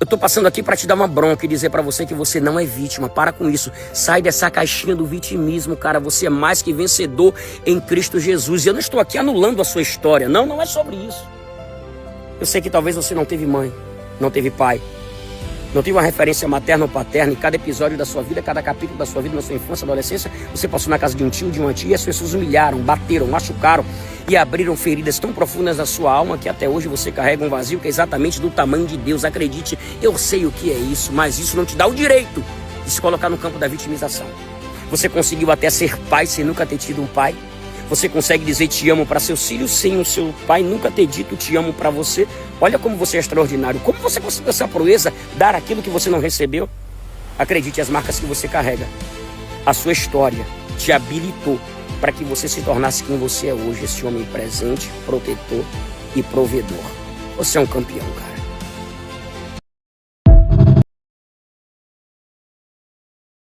tô passando aqui para te dar uma bronca e dizer para você que você não é vítima. Para com isso. Sai dessa caixinha do vitimismo, cara. Você é mais que vencedor em Cristo Jesus. E eu não estou aqui anulando a sua história. Não, não é sobre isso. Eu sei que talvez você não teve mãe, não teve pai, não teve uma referência materna ou paterna. Em cada episódio da sua vida, cada capítulo da sua vida, na sua infância, adolescência, você passou na casa de um tio, de uma tia, e as pessoas humilharam, bateram, machucaram e abriram feridas tão profundas na sua alma que até hoje você carrega um vazio que é exatamente do tamanho de Deus. Acredite, eu sei o que é isso, mas isso não te dá o direito de se colocar no campo da vitimização. Você conseguiu até ser pai sem nunca ter tido um pai. Você consegue dizer te amo para seus filhos sem o seu pai nunca ter dito te amo para você. Olha como você é extraordinário. Como você conseguiu essa proeza, dar aquilo que você não recebeu? Acredite, as marcas que você carrega, a sua história te habilitou para que você se tornasse quem você é hoje. Esse homem presente, protetor e provedor. Você é um campeão, cara.